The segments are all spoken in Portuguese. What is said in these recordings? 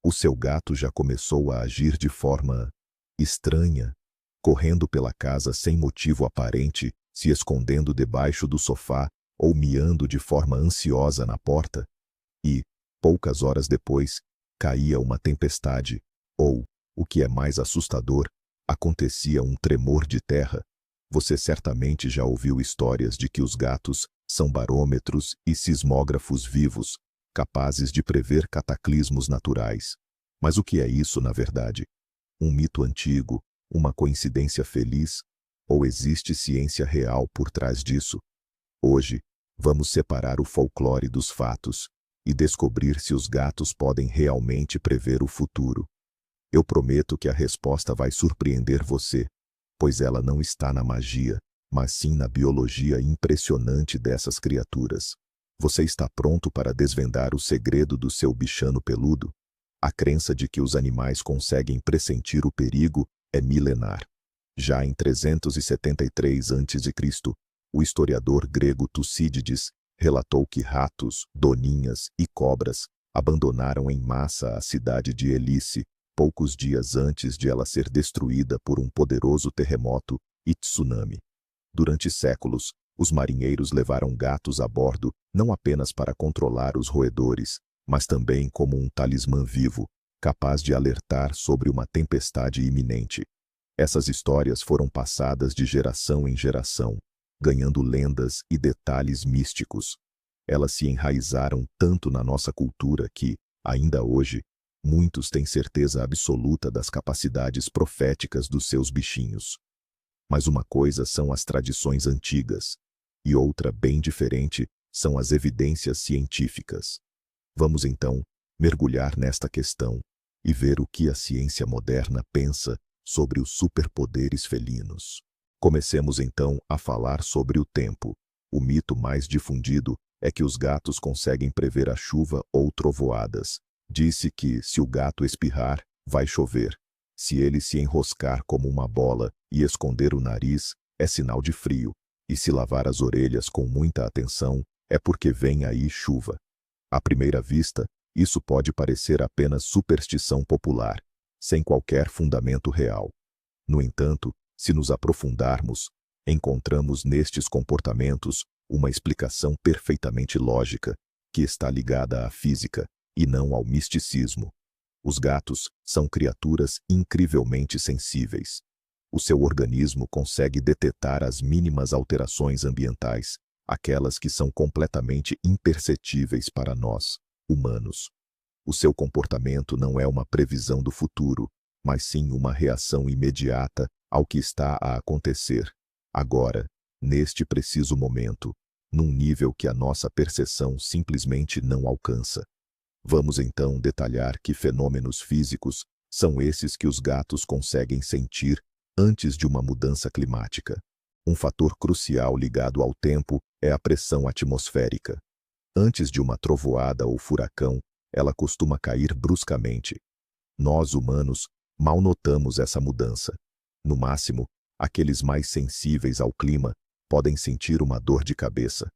O seu gato já começou a agir de forma estranha, correndo pela casa sem motivo aparente, se escondendo debaixo do sofá ou miando de forma ansiosa na porta. E, poucas horas depois, caía uma tempestade, ou, o que é mais assustador, acontecia um tremor de terra. Você certamente já ouviu histórias de que os gatos são barômetros e sismógrafos vivos, capazes de prever cataclismos naturais. Mas o que é isso, na verdade? Um mito antigo, uma coincidência feliz, ou existe ciência real por trás disso? Hoje, vamos separar o folclore dos fatos e descobrir se os gatos podem realmente prever o futuro. Eu prometo que a resposta vai surpreender você, pois ela não está na magia, mas sim na biologia impressionante dessas criaturas. Você está pronto para desvendar o segredo do seu bichano peludo? A crença de que os animais conseguem pressentir o perigo é milenar. Já em 373 a.C., o historiador grego Tucídides relatou que ratos, doninhas e cobras abandonaram em massa a cidade de Helice, poucos dias antes de ela ser destruída por um poderoso terremoto e tsunami. Durante séculos, os marinheiros levaram gatos a bordo não apenas para controlar os roedores, mas também como um talismã vivo, capaz de alertar sobre uma tempestade iminente. Essas histórias foram passadas de geração em geração, ganhando lendas e detalhes místicos. Elas se enraizaram tanto na nossa cultura que, ainda hoje, muitos têm certeza absoluta das capacidades proféticas dos seus bichinhos. Mas uma coisa são as tradições antigas, e outra bem diferente são as evidências científicas. Vamos então mergulhar nesta questão e ver o que a ciência moderna pensa sobre os superpoderes felinos. Comecemos então a falar sobre o tempo. O mito mais difundido é que os gatos conseguem prever a chuva ou trovoadas. Diz-se que, se o gato espirrar, vai chover. Se ele se enroscar como uma bola e esconder o nariz, é sinal de frio. E se lavar as orelhas com muita atenção, é porque vem aí chuva. À primeira vista, isso pode parecer apenas superstição popular, sem qualquer fundamento real. No entanto, se nos aprofundarmos, encontramos nestes comportamentos uma explicação perfeitamente lógica, que está ligada à física e não ao misticismo. Os gatos são criaturas incrivelmente sensíveis. O seu organismo consegue detectar as mínimas alterações ambientais, aquelas que são completamente imperceptíveis para nós, humanos. O seu comportamento não é uma previsão do futuro, mas sim uma reação imediata ao que está a acontecer, agora, neste preciso momento, num nível que a nossa percepção simplesmente não alcança. Vamos então detalhar que fenômenos físicos são esses que os gatos conseguem sentir antes de uma mudança climática. Um fator crucial ligado ao tempo é a pressão atmosférica. Antes de uma trovoada ou furacão, ela costuma cair bruscamente. Nós, humanos, mal notamos essa mudança. No máximo, aqueles mais sensíveis ao clima podem sentir uma dor de cabeça.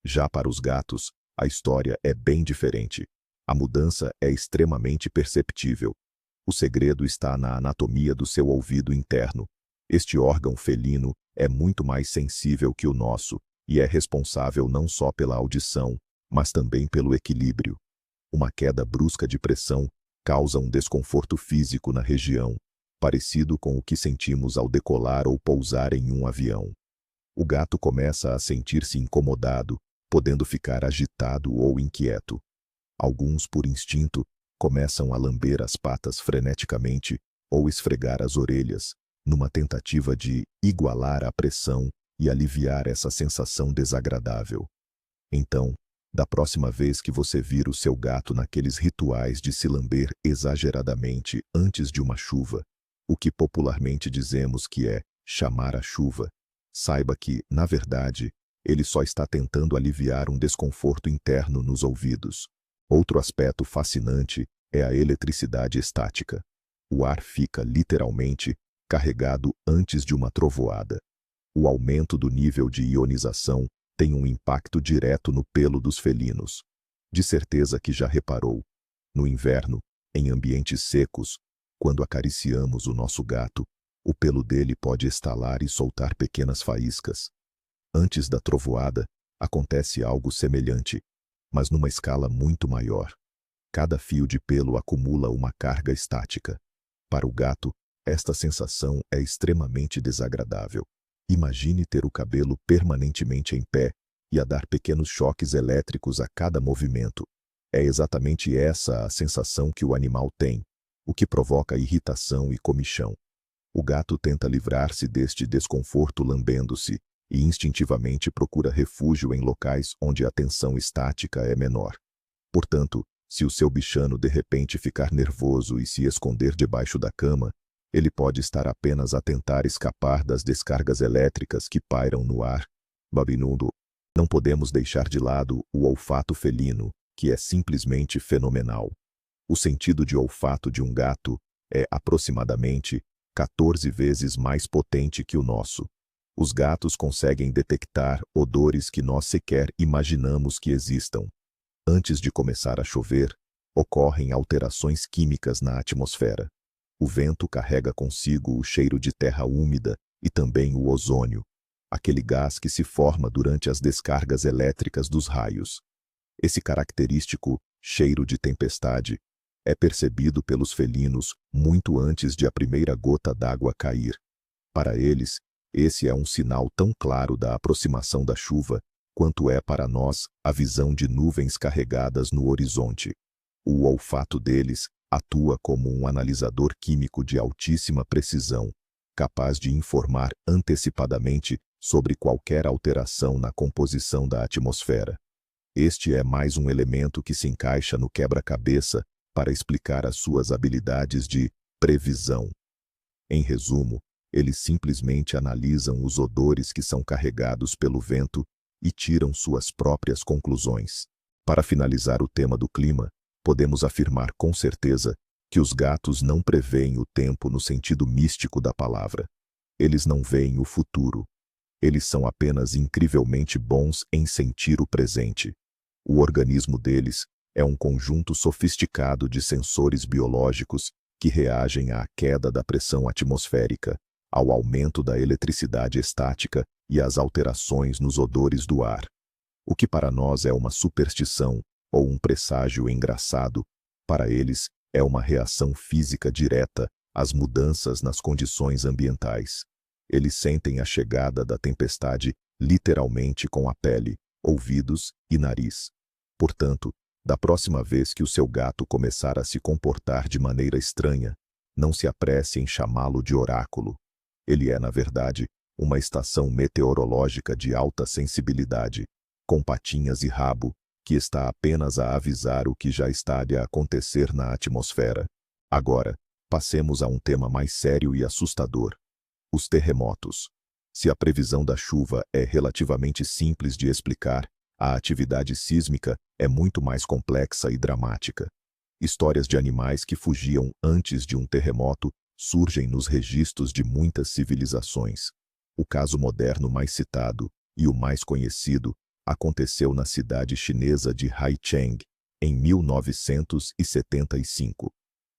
Já para os gatos, a história é bem diferente. A mudança é extremamente perceptível. O segredo está na anatomia do seu ouvido interno. Este órgão felino é muito mais sensível que o nosso e é responsável não só pela audição, mas também pelo equilíbrio. Uma queda brusca de pressão causa um desconforto físico na região, parecido com o que sentimos ao decolar ou pousar em um avião. O gato começa a sentir-se incomodado, podendo ficar agitado ou inquieto. Alguns, por instinto, começam a lamber as patas freneticamente ou esfregar as orelhas, numa tentativa de igualar a pressão e aliviar essa sensação desagradável. Então, da próxima vez que você vir o seu gato naqueles rituais de se lamber exageradamente antes de uma chuva, o que popularmente dizemos que é chamar a chuva, saiba que, na verdade, ele só está tentando aliviar um desconforto interno nos ouvidos. Outro aspecto fascinante é a eletricidade estática. O ar fica, literalmente, carregado antes de uma trovoada. O aumento do nível de ionização tem um impacto direto no pelo dos felinos. De certeza que já reparou. No inverno, Em ambientes secos, quando acariciamos o nosso gato, o pelo dele pode estalar e soltar pequenas faíscas. Antes da trovoada, acontece algo semelhante, mas numa escala muito maior. Cada fio de pelo acumula uma carga estática. Para o gato, esta sensação é extremamente desagradável. Imagine ter o cabelo permanentemente em pé e a dar pequenos choques elétricos a cada movimento. É exatamente essa a sensação que o animal tem, o que provoca irritação e comichão. O gato tenta livrar-se deste desconforto lambendo-se e instintivamente procura refúgio em locais onde a tensão estática é menor. Portanto, se o seu bichano de repente ficar nervoso e se esconder debaixo da cama, ele pode estar apenas a tentar escapar das descargas elétricas que pairam no ar. Babinundo, não podemos deixar de lado o olfato felino, que é simplesmente fenomenal. O sentido de olfato de um gato é aproximadamente 14 vezes mais potente que o nosso. Os gatos conseguem detectar odores que nós sequer imaginamos que existam. Antes de começar a chover, ocorrem alterações químicas na atmosfera. O vento carrega consigo o cheiro de terra úmida e também o ozônio, aquele gás que se forma durante as descargas elétricas dos raios. Esse característico cheiro de tempestade é percebido pelos felinos muito antes de a primeira gota d'água cair. Para eles, esse é um sinal tão claro da aproximação da chuva quanto é para nós a visão de nuvens carregadas no horizonte. O olfato deles atua como um analisador químico de altíssima precisão, capaz de informar antecipadamente sobre qualquer alteração na composição da atmosfera. Este é mais um elemento que se encaixa no quebra-cabeça para explicar as suas habilidades de previsão. Em resumo, eles simplesmente analisam os odores que são carregados pelo vento e tiram suas próprias conclusões. Para finalizar o tema do clima, podemos afirmar com certeza que os gatos não preveem o tempo no sentido místico da palavra. Eles não veem o futuro. Eles são apenas incrivelmente bons em sentir o presente. O organismo deles é um conjunto sofisticado de sensores biológicos que reagem à queda da pressão atmosférica, ao aumento da eletricidade estática e às alterações nos odores do ar. O que para nós é uma superstição ou um presságio engraçado, para eles é uma reação física direta às mudanças nas condições ambientais. Eles sentem a chegada da tempestade literalmente com a pele, ouvidos e nariz. Portanto, da próxima vez que o seu gato começar a se comportar de maneira estranha, não se apresse em chamá-lo de oráculo. Ele é, na verdade, uma estação meteorológica de alta sensibilidade, com patinhas e rabo, que está apenas a avisar o que já está a acontecer na atmosfera. Agora, passemos a um tema mais sério e assustador: os terremotos. Se a previsão da chuva é relativamente simples de explicar, a atividade sísmica é muito mais complexa e dramática. Histórias de animais que fugiam antes de um terremoto surgem nos registros de muitas civilizações. O caso moderno mais citado, e o mais conhecido, aconteceu na cidade chinesa de Haicheng, em 1975.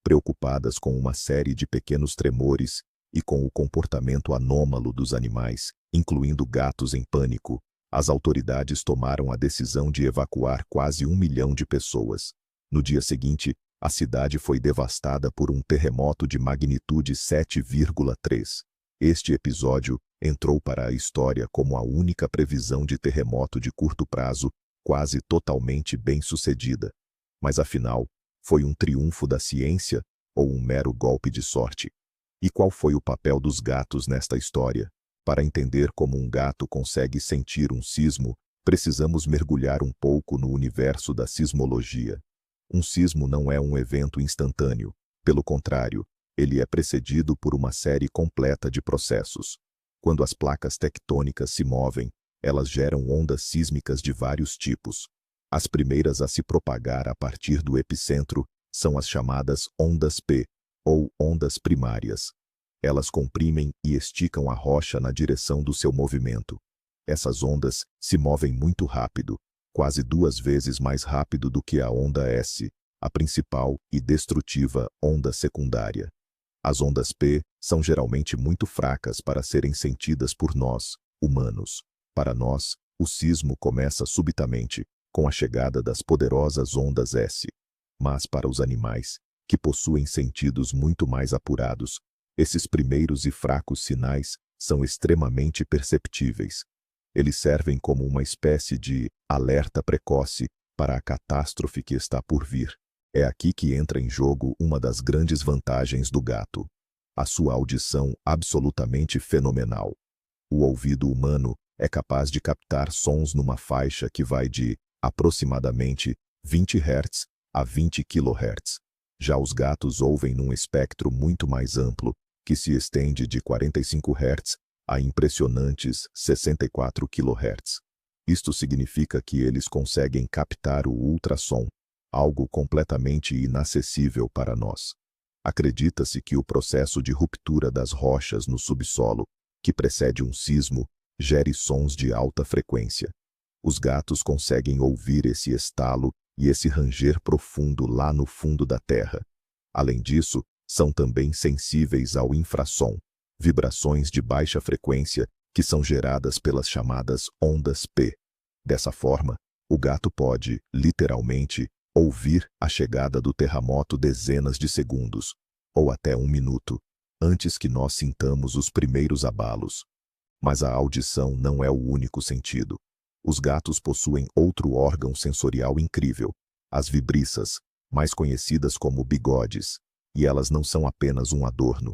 Preocupadas com uma série de pequenos tremores e com o comportamento anômalo dos animais, incluindo gatos em pânico, as autoridades tomaram a decisão de evacuar quase 1 milhão de pessoas. No dia seguinte, a cidade foi devastada por um terremoto de magnitude 7,3. Este episódio entrou para a história como a única previsão de terremoto de curto prazo quase totalmente bem-sucedida. Mas afinal, foi um triunfo da ciência ou um mero golpe de sorte? E qual foi o papel dos gatos nesta história? Para entender como um gato consegue sentir um sismo, precisamos mergulhar um pouco no universo da sismologia. Um sismo não é um evento instantâneo. Pelo contrário, ele é precedido por uma série completa de processos. Quando as placas tectônicas se movem, elas geram ondas sísmicas de vários tipos. As primeiras a se propagar a partir do epicentro são as chamadas ondas P, ou ondas primárias. Elas comprimem e esticam a rocha na direção do seu movimento. Essas ondas se movem muito rápido, quase 2 vezes mais rápido do que a onda S, a principal e destrutiva onda secundária. As ondas P são geralmente muito fracas para serem sentidas por nós, humanos. Para nós, o sismo começa subitamente, com a chegada das poderosas ondas S. Mas para os animais, que possuem sentidos muito mais apurados, esses primeiros e fracos sinais são extremamente perceptíveis. Eles servem como uma espécie de alerta precoce para a catástrofe que está por vir. É aqui que entra em jogo uma das grandes vantagens do gato: a sua audição absolutamente fenomenal. O ouvido humano é capaz de captar sons numa faixa que vai de, aproximadamente, 20 Hz a 20 kHz. Já os gatos ouvem num espectro muito mais amplo, que se estende de 45 Hz a impressionantes 64 kHz. Isto significa que eles conseguem captar o ultrassom, algo completamente inacessível para nós. Acredita-se que o processo de ruptura das rochas no subsolo, que precede um sismo, gere sons de alta frequência. Os gatos conseguem ouvir esse estalo e esse ranger profundo lá no fundo da terra. Além disso, são também sensíveis ao infrassom, vibrações de baixa frequência que são geradas pelas chamadas ondas P. Dessa forma, o gato pode, literalmente, ouvir a chegada do terremoto dezenas de segundos, ou até 1 minuto, antes que nós sintamos os primeiros abalos. Mas a audição não é o único sentido. Os gatos possuem outro órgão sensorial incrível, as vibriças, mais conhecidas como bigodes, e elas não são apenas um adorno.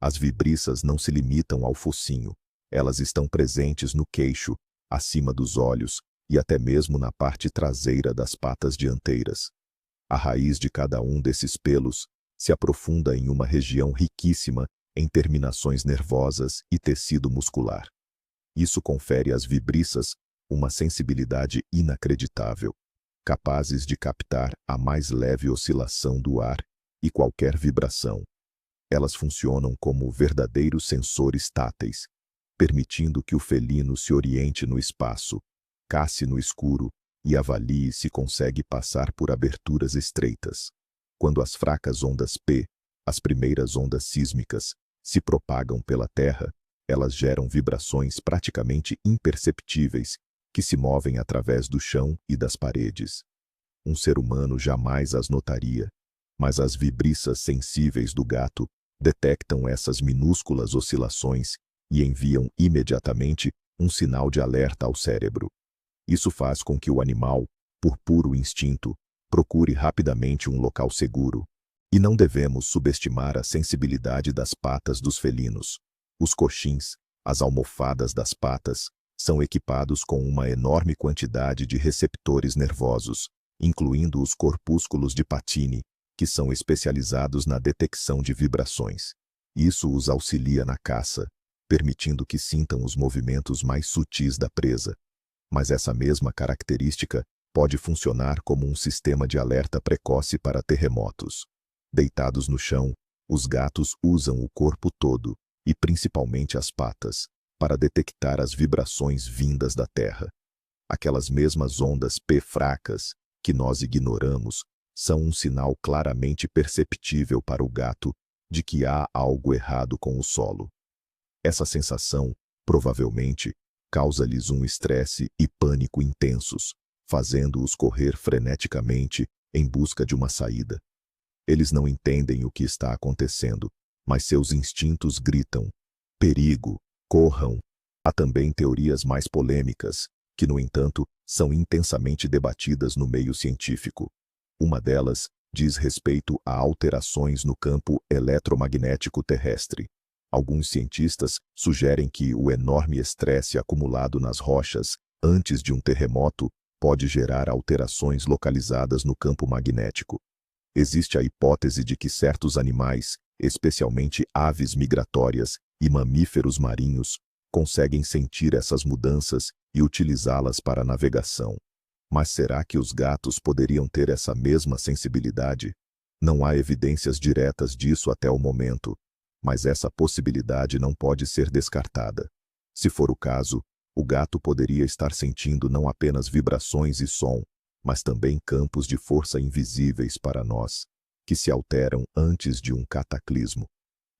As vibriças não se limitam ao focinho, elas estão presentes no queixo, acima dos olhos e até mesmo na parte traseira das patas dianteiras. A raiz de cada um desses pelos se aprofunda em uma região riquíssima em terminações nervosas e tecido muscular. Isso confere às vibriças uma sensibilidade inacreditável, capazes de captar a mais leve oscilação do ar e qualquer vibração. Elas funcionam como verdadeiros sensores táteis, permitindo que o felino se oriente no espaço, casse no escuro e avalie se consegue passar por aberturas estreitas. Quando as fracas ondas P, as primeiras ondas sísmicas, se propagam pela Terra, elas geram vibrações praticamente imperceptíveis que se movem através do chão e das paredes. Um ser humano jamais as notaria, mas as vibriças sensíveis do gato detectam essas minúsculas oscilações e enviam imediatamente um sinal de alerta ao cérebro. Isso faz com que o animal, por puro instinto, procure rapidamente um local seguro. E não devemos subestimar a sensibilidade das patas dos felinos. Os coxins, as almofadas das patas, são equipados com uma enorme quantidade de receptores nervosos, incluindo os corpúsculos de Pacini, que são especializados na detecção de vibrações. Isso os auxilia na caça, permitindo que sintam os movimentos mais sutis da presa. Mas essa mesma característica pode funcionar como um sistema de alerta precoce para terremotos. Deitados no chão, os gatos usam o corpo todo, e principalmente as patas, para detectar as vibrações vindas da terra. Aquelas mesmas ondas P fracas, que nós ignoramos, são um sinal claramente perceptível para o gato de que há algo errado com o solo. Essa sensação, provavelmente, causa-lhes um estresse e pânico intensos, fazendo-os correr freneticamente em busca de uma saída. Eles não entendem o que está acontecendo, mas seus instintos gritam: perigo, corram. Há também teorias mais polêmicas, que, no entanto, são intensamente debatidas no meio científico. Uma delas diz respeito a alterações no campo eletromagnético terrestre. Alguns cientistas sugerem que o enorme estresse acumulado nas rochas antes de um terremoto pode gerar alterações localizadas no campo magnético. Existe a hipótese de que certos animais, especialmente aves migratórias e mamíferos marinhos, conseguem sentir essas mudanças e utilizá-las para a navegação. Mas será que os gatos poderiam ter essa mesma sensibilidade? Não há evidências diretas disso até o momento, mas essa possibilidade não pode ser descartada. Se for o caso, o gato poderia estar sentindo não apenas vibrações e som, mas também campos de força invisíveis para nós, que se alteram antes de um cataclismo.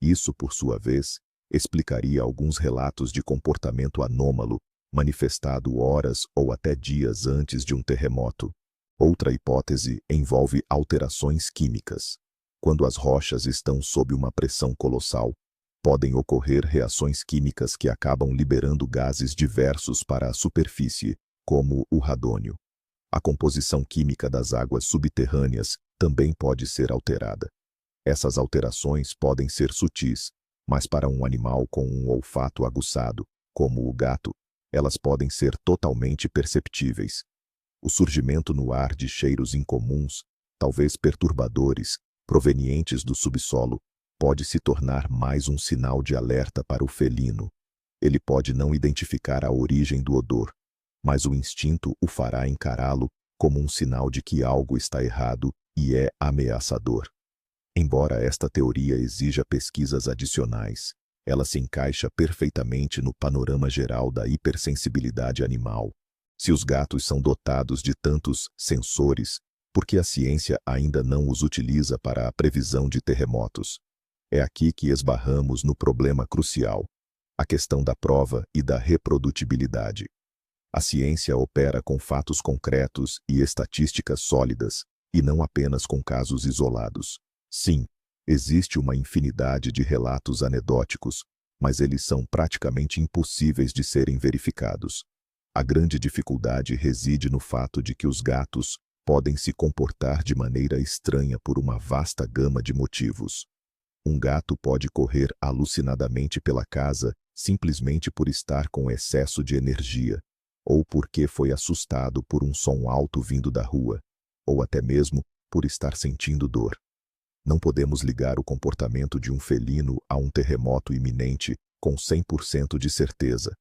Isso, por sua vez, explicaria alguns relatos de comportamento anômalo, manifestado horas ou até dias antes de um terremoto. Outra hipótese envolve alterações químicas. Quando as rochas estão sob uma pressão colossal, podem ocorrer reações químicas que acabam liberando gases diversos para a superfície, como o radônio. A composição química das águas subterrâneas também pode ser alterada. Essas alterações podem ser sutis, mas para um animal com um olfato aguçado, como o gato, elas podem ser totalmente perceptíveis. O surgimento no ar de cheiros incomuns, talvez perturbadores, provenientes do subsolo, pode se tornar mais um sinal de alerta para o felino. Ele pode não identificar a origem do odor, mas o instinto o fará encará-lo como um sinal de que algo está errado e é ameaçador. Embora esta teoria exija pesquisas adicionais, ela se encaixa perfeitamente no panorama geral da hipersensibilidade animal. Se os gatos são dotados de tantos sensores, por que a ciência ainda não os utiliza para a previsão de terremotos? É aqui que esbarramos no problema crucial, a questão da prova e da reprodutibilidade. A ciência opera com fatos concretos e estatísticas sólidas, e não apenas com casos isolados. Sim, existe uma infinidade de relatos anedóticos, mas eles são praticamente impossíveis de serem verificados. A grande dificuldade reside no fato de que os gatos podem se comportar de maneira estranha por uma vasta gama de motivos. Um gato pode correr alucinadamente pela casa simplesmente por estar com excesso de energia, ou porque foi assustado por um som alto vindo da rua, ou até mesmo por estar sentindo dor. Não podemos ligar o comportamento de um felino a um terremoto iminente com 100% de certeza.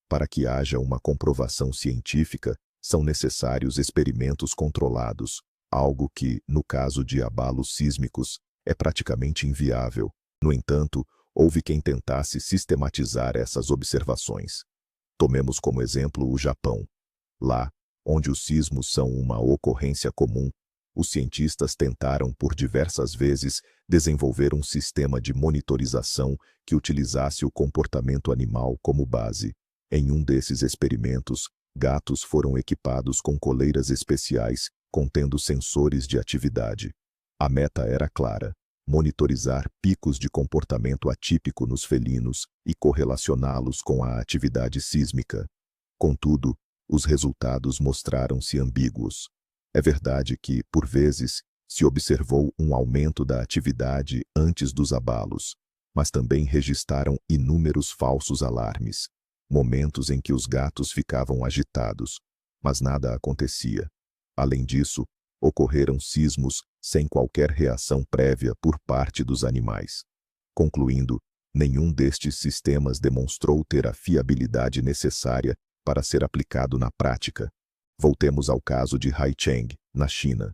Para que haja uma comprovação científica, são necessários experimentos controlados, algo que, no caso de abalos sísmicos, é praticamente inviável. No entanto, houve quem tentasse sistematizar essas observações. Tomemos como exemplo o Japão. Lá, onde os sismos são uma ocorrência comum, os cientistas tentaram por diversas vezes desenvolver um sistema de monitorização que utilizasse o comportamento animal como base. Em um desses experimentos, gatos foram equipados com coleiras especiais contendo sensores de atividade. A meta era clara: monitorizar picos de comportamento atípico nos felinos e correlacioná-los com a atividade sísmica. Contudo, os resultados mostraram-se ambíguos. É verdade que, por vezes, se observou um aumento da atividade antes dos abalos, mas também registraram inúmeros falsos alarmes, momentos em que os gatos ficavam agitados, mas nada acontecia. Além disso, ocorreram sismos sem qualquer reação prévia por parte dos animais. Concluindo, nenhum destes sistemas demonstrou ter a fiabilidade necessária para ser aplicado na prática. Voltemos ao caso de Haicheng, na China.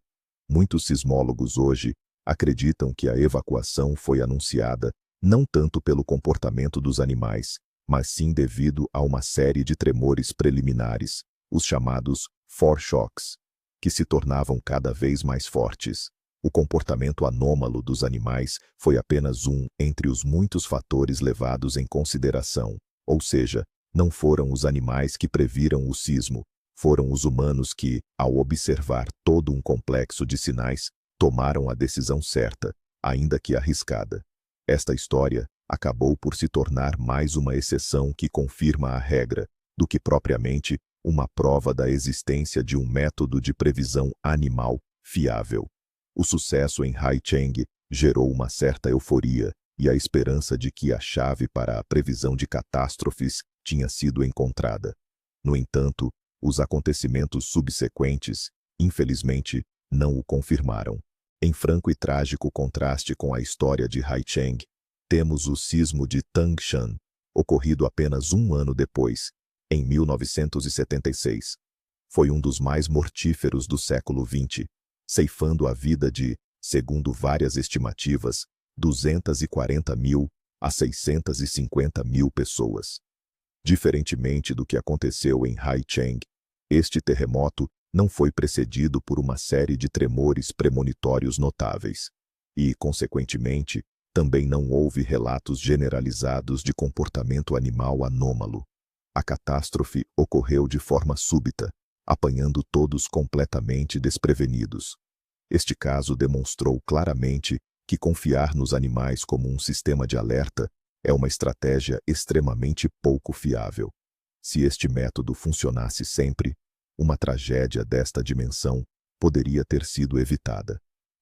Muitos sismólogos hoje acreditam que a evacuação foi anunciada não tanto pelo comportamento dos animais, mas sim devido a uma série de tremores preliminares, os chamados foreshocks, que se tornavam cada vez mais fortes. O comportamento anômalo dos animais foi apenas um entre os muitos fatores levados em consideração, ou seja, não foram os animais que previram o sismo, foram os humanos que, ao observar todo um complexo de sinais, tomaram a decisão certa, ainda que arriscada. Esta história acabou por se tornar mais uma exceção que confirma a regra, do que propriamente uma prova da existência de um método de previsão animal fiável. O sucesso em Haicheng gerou uma certa euforia e a esperança de que a chave para a previsão de catástrofes tinha sido encontrada. No entanto, os acontecimentos subsequentes, infelizmente, não o confirmaram. Em franco e trágico contraste com a história de Haicheng, temos o sismo de Tangshan, ocorrido apenas um ano depois, em 1976. Foi um dos mais mortíferos do século XX, ceifando a vida de, segundo várias estimativas, 240.000 a 650.000 pessoas. Diferentemente do que aconteceu em Haicheng, este terremoto não foi precedido por uma série de tremores premonitórios notáveis. E, consequentemente, também não houve relatos generalizados de comportamento animal anômalo. A catástrofe ocorreu de forma súbita, apanhando todos completamente desprevenidos. Este caso demonstrou claramente que confiar nos animais como um sistema de alerta é uma estratégia extremamente pouco fiável. Se este método funcionasse sempre, uma tragédia desta dimensão poderia ter sido evitada.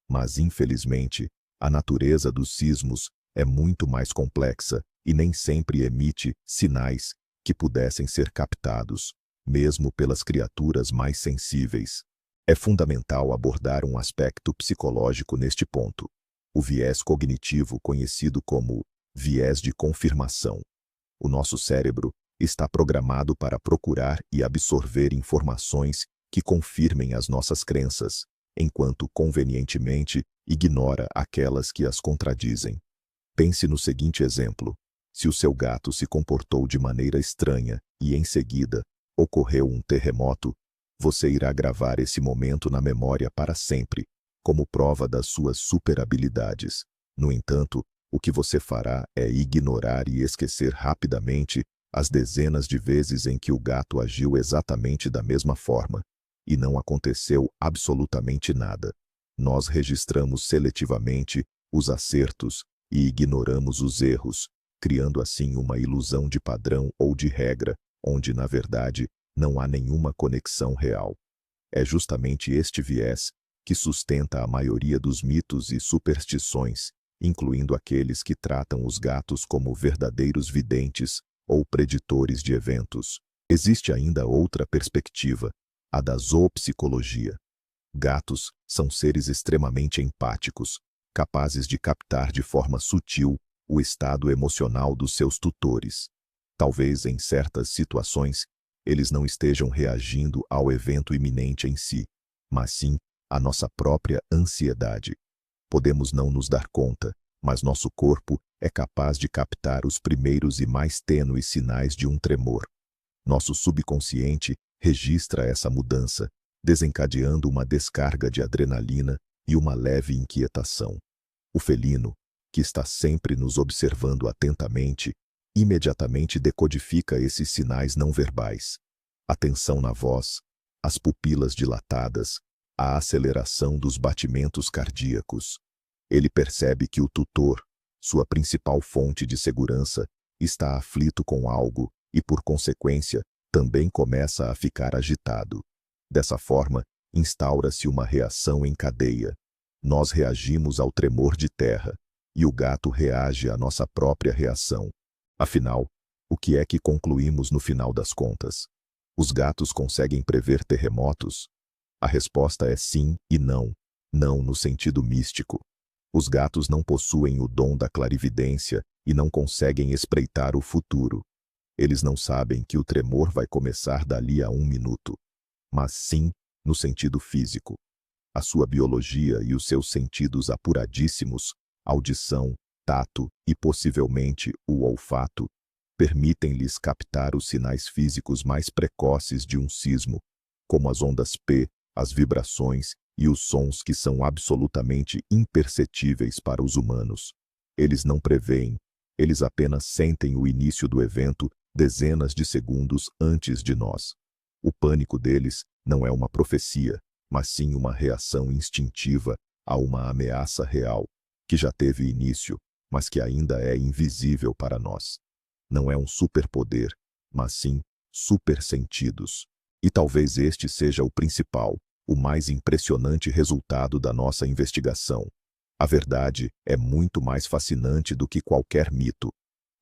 Mas, infelizmente, a natureza dos sismos é muito mais complexa e nem sempre emite sinais que pudessem ser captados, mesmo pelas criaturas mais sensíveis. É fundamental abordar um aspecto psicológico neste ponto: o viés cognitivo, conhecido como viés de confirmação. O nosso cérebro está programado para procurar e absorver informações que confirmem as nossas crenças, enquanto convenientemente ignora aquelas que as contradizem. Pense no seguinte exemplo: se o seu gato se comportou de maneira estranha e, em seguida, ocorreu um terremoto, você irá gravar esse momento na memória para sempre, como prova das suas superhabilidades. No entanto, o que você fará é ignorar e esquecer rapidamente as dezenas de vezes em que o gato agiu exatamente da mesma forma, e não aconteceu absolutamente nada. Nós registramos seletivamente os acertos e ignoramos os erros, criando assim uma ilusão de padrão ou de regra, onde, na verdade, não há nenhuma conexão real. É justamente este viés que sustenta a maioria dos mitos e superstições, incluindo aqueles que tratam os gatos como verdadeiros videntes ou preditores de eventos. Existe ainda outra perspectiva, a da zoopsicologia. Gatos são seres extremamente empáticos, capazes de captar de forma sutil o estado emocional dos seus tutores. Talvez, em certas situações, eles não estejam reagindo ao evento iminente em si, mas sim à nossa própria ansiedade. Podemos não nos dar conta, mas nosso corpo é capaz de captar os primeiros e mais tênues sinais de um tremor. Nosso subconsciente registra essa mudança, desencadeando uma descarga de adrenalina e uma leve inquietação. O felino, que está sempre nos observando atentamente, imediatamente decodifica esses sinais não verbais. A tensão na voz, as pupilas dilatadas, a aceleração dos batimentos cardíacos. Ele percebe que o tutor, sua principal fonte de segurança, está aflito com algo e, por consequência, também começa a ficar agitado. Dessa forma, instaura-se uma reação em cadeia. Nós reagimos ao tremor de terra, e o gato reage à nossa própria reação. Afinal, o que é que concluímos no final das contas? Os gatos conseguem prever terremotos? A resposta é sim e não, não no sentido místico. Os gatos não possuem o dom da clarividência e não conseguem espreitar o futuro. Eles não sabem que o tremor vai começar dali a 1 minuto. Mas sim no sentido físico. A sua biologia e os seus sentidos apuradíssimos, audição, tato e possivelmente o olfato, permitem-lhes captar os sinais físicos mais precoces de um sismo, como as ondas P, as vibrações e os sons que são absolutamente imperceptíveis para os humanos. Eles não preveem, eles apenas sentem o início do evento dezenas de segundos antes de nós. O pânico deles não é uma profecia, mas sim uma reação instintiva a uma ameaça real, que já teve início, mas que ainda é invisível para nós. Não é um superpoder, mas sim supersentidos. E talvez este seja o principal, o mais impressionante resultado da nossa investigação. A verdade é muito mais fascinante do que qualquer mito.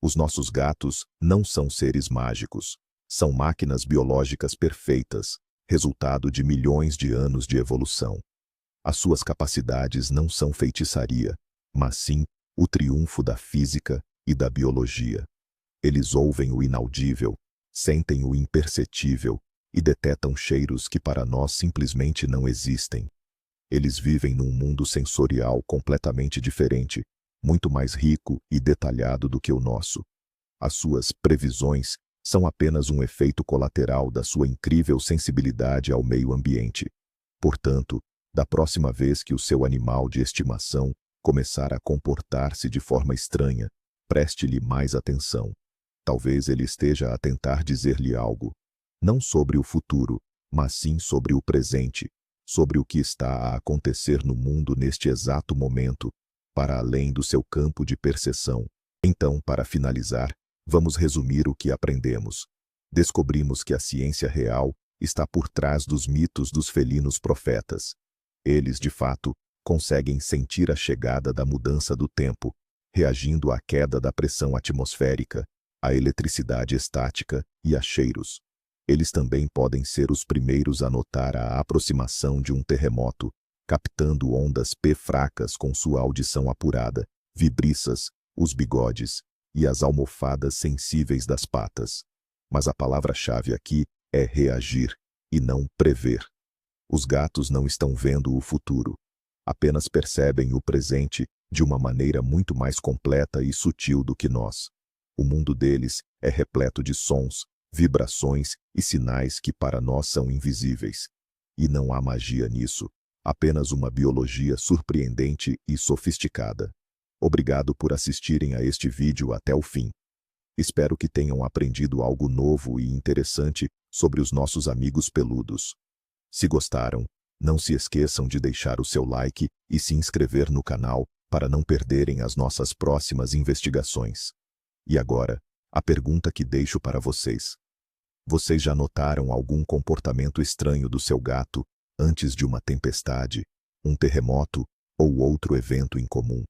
Os nossos gatos não são seres mágicos. São máquinas biológicas perfeitas, resultado de milhões de anos de evolução. As suas capacidades não são feitiçaria, mas sim o triunfo da física e da biologia. Eles ouvem o inaudível, sentem o imperceptível e detectam cheiros que para nós simplesmente não existem. Eles vivem num mundo sensorial completamente diferente, muito mais rico e detalhado do que o nosso. As suas previsões São apenas um efeito colateral da sua incrível sensibilidade ao meio ambiente. Portanto, da próxima vez que o seu animal de estimação começar a comportar-se de forma estranha, preste-lhe mais atenção. Talvez ele esteja a tentar dizer-lhe algo, não sobre o futuro, mas sim sobre o presente, sobre o que está a acontecer no mundo neste exato momento, para além do seu campo de percepção. Então, para finalizar, vamos resumir o que aprendemos. Descobrimos que a ciência real está por trás dos mitos dos felinos profetas. Eles, de fato, conseguem sentir a chegada da mudança do tempo, reagindo à queda da pressão atmosférica, à eletricidade estática e a cheiros. Eles também podem ser os primeiros a notar a aproximação de um terremoto, captando ondas P fracas com sua audição apurada, vibriças, os bigodes e as almofadas sensíveis das patas. Mas a palavra-chave aqui é reagir e não prever. Os gatos não estão vendo o futuro, apenas percebem o presente de uma maneira muito mais completa e sutil do que nós. O mundo deles é repleto de sons, vibrações e sinais que para nós são invisíveis. E não há magia nisso, apenas uma biologia surpreendente e sofisticada. Obrigado por assistirem a este vídeo até o fim. Espero que tenham aprendido algo novo e interessante sobre os nossos amigos peludos. Se gostaram, não se esqueçam de deixar o seu like e se inscrever no canal para não perderem as nossas próximas investigações. E agora, a pergunta que deixo para vocês. Vocês já notaram algum comportamento estranho do seu gato antes de uma tempestade, um terremoto ou outro evento incomum?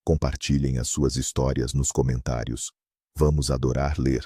Compartilhem as suas histórias nos comentários. Vamos adorar ler.